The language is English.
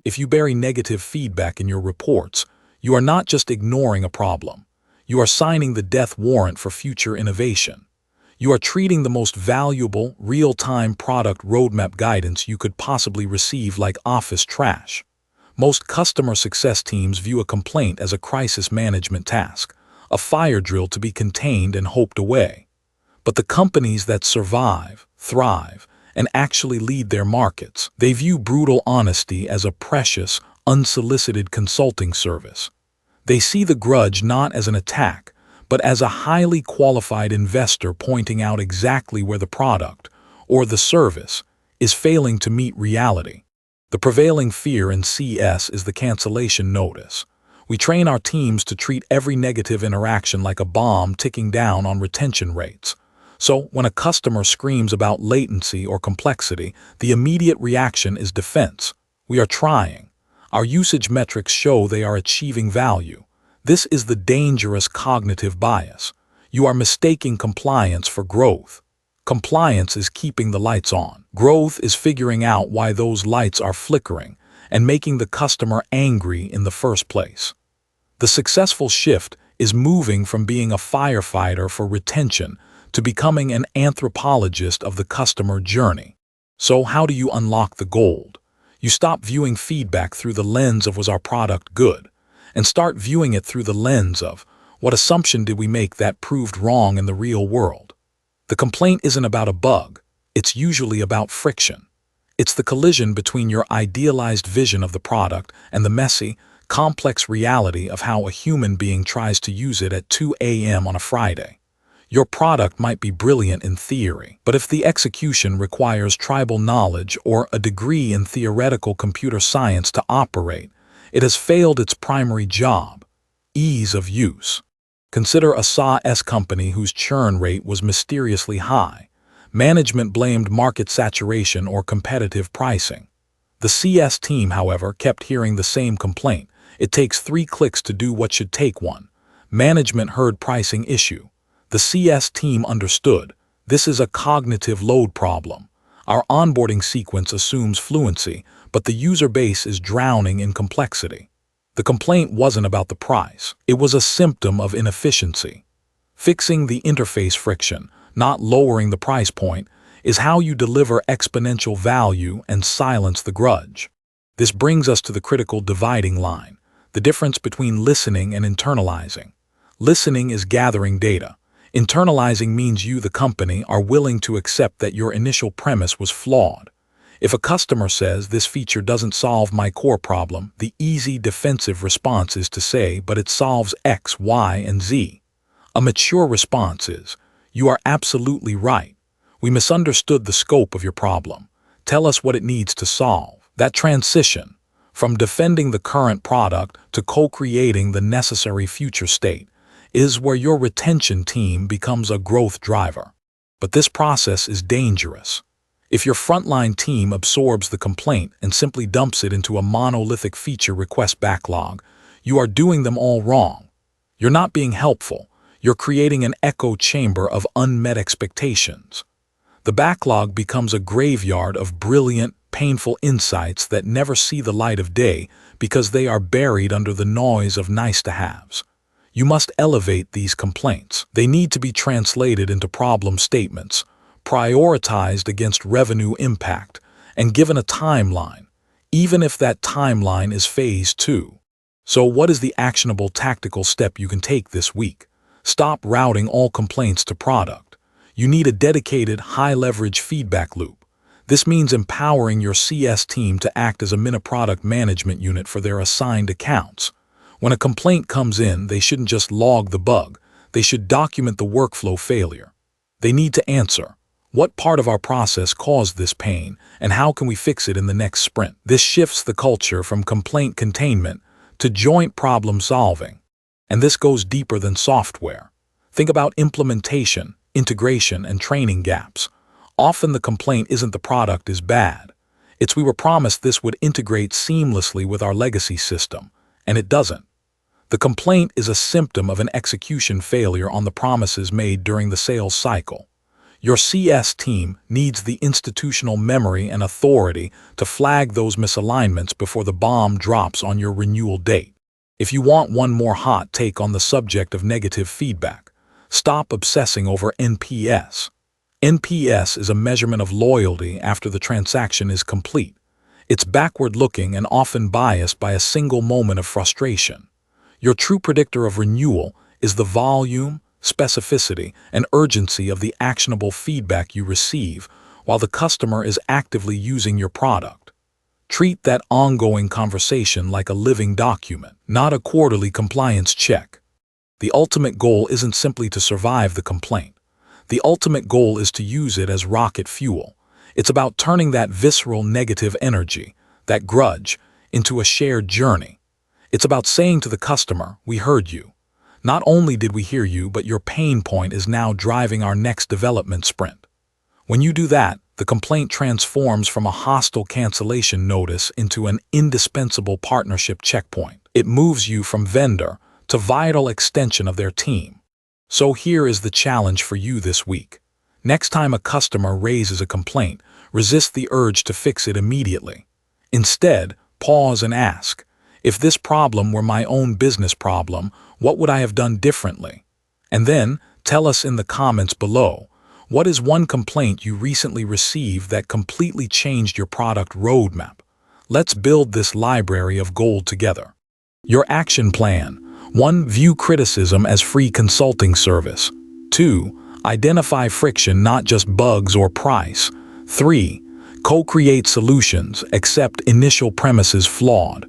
If you bury negative feedback in your reports, you are not just ignoring a problem. You are signing the death warrant for future innovation. You are treating the most valuable, real-time product roadmap guidance you could possibly receive like office trash. Most customer success teams view a complaint as a crisis management task, a fire drill to be contained and hoped away. But the companies that survive, thrive, and actually lead their markets, they view brutal honesty as a precious, unsolicited consulting service. They see the grudge not as an attack, but as a highly qualified investor pointing out exactly where the product, or the service, is failing to meet reality. The prevailing fear in CS is the cancellation notice. We train our teams to treat every negative interaction like a bomb ticking down on retention rates. So, when a customer screams about latency or complexity, the immediate reaction is defense. We are trying. Our usage metrics show they are achieving value. This is the dangerous cognitive bias. You are mistaking compliance for growth. Compliance is keeping the lights on. Growth is figuring out why those lights are flickering and making the customer angry in the first place. The successful shift is moving from being a firefighter for retention to becoming an anthropologist of the customer journey. So how do you unlock the gold? You stop viewing feedback through the lens of was our product good, and start viewing it through the lens of what assumption did we make that proved wrong in the real world. The complaint isn't about a bug, it's usually about friction. It's the collision between your idealized vision of the product and the messy, complex reality of how a human being tries to use it at 2 a.m. on a Friday. Your product might be brilliant in theory, but if the execution requires tribal knowledge or a degree in theoretical computer science to operate, it has failed its primary job: ease of use. Consider a SaaS company whose churn rate was mysteriously high. Management blamed market saturation or competitive pricing. The CS team, however, kept hearing the same complaint. It takes 3 clicks to do what should take 1. Management heard pricing issue. The CS team understood. This is a cognitive load problem. Our onboarding sequence assumes fluency, but the user base is drowning in complexity. The complaint wasn't about the price. It was a symptom of inefficiency. Fixing the interface friction, not lowering the price point, is how you deliver exponential value and silence the grudge. This brings us to the critical dividing line, the difference between listening and internalizing. Listening is gathering data. Internalizing means you, the company, are willing to accept that your initial premise was flawed. If a customer says this feature doesn't solve my core problem, the easy defensive response is to say, but it solves X, Y, and Z. A mature response is, you are absolutely right. We misunderstood the scope of your problem. Tell us what it needs to solve. That transition, from defending the current product to co-creating the necessary future state, is where your retention team becomes a growth driver. But this process is dangerous. If your frontline team absorbs the complaint and simply dumps it into a monolithic feature request backlog, you are doing them all wrong. You're not being helpful. You're creating an echo chamber of unmet expectations. The backlog becomes a graveyard of brilliant, painful insights that never see the light of day because they are buried under the noise of nice-to-haves. You must elevate these complaints. They need to be translated into problem statements, prioritized against revenue impact, and given a timeline, even if that timeline is phase 2. So what is the actionable tactical step you can take this week? Stop routing all complaints to product. You need a dedicated, high-leverage feedback loop. This means empowering your CS team to act as a mini-product management unit for their assigned accounts. When a complaint comes in, they shouldn't just log the bug. They should document the workflow failure. They need to answer, what part of our process caused this pain, and how can we fix it in the next sprint? This shifts the culture from complaint containment to joint problem solving. And this goes deeper than software. Think about implementation, integration, and training gaps. Often the complaint isn't the product is bad. It's we were promised this would integrate seamlessly with our legacy system, and it doesn't. The complaint is a symptom of an execution failure on the promises made during the sales cycle. Your CS team needs the institutional memory and authority to flag those misalignments before the bomb drops on your renewal date. If you want one more hot take on the subject of negative feedback, stop obsessing over NPS. NPS is a measurement of loyalty after the transaction is complete. It's backward-looking and often biased by a single moment of frustration. Your true predictor of renewal is the volume, specificity, and urgency of the actionable feedback you receive while the customer is actively using your product. Treat that ongoing conversation like a living document, not a quarterly compliance check. The ultimate goal isn't simply to survive the complaint. The ultimate goal is to use it as rocket fuel. It's about turning that visceral negative energy, that grudge, into a shared journey. It's about saying to the customer, "We heard you. Not only did we hear you, but your pain point is now driving our next development sprint." When you do that, the complaint transforms from a hostile cancellation notice into an indispensable partnership checkpoint. It moves you from vendor to vital extension of their team. So here is the challenge for you this week. Next time a customer raises a complaint, resist the urge to fix it immediately. Instead, pause and ask, if this problem were my own business problem, what would I have done differently? And then, tell us in the comments below, what is one complaint you recently received that completely changed your product roadmap? Let's build this library of gold together. Your action plan. 1. View criticism as free consulting service. 2. Identify friction, not just bugs or price. 3. Co-create solutions, accept initial premises flawed.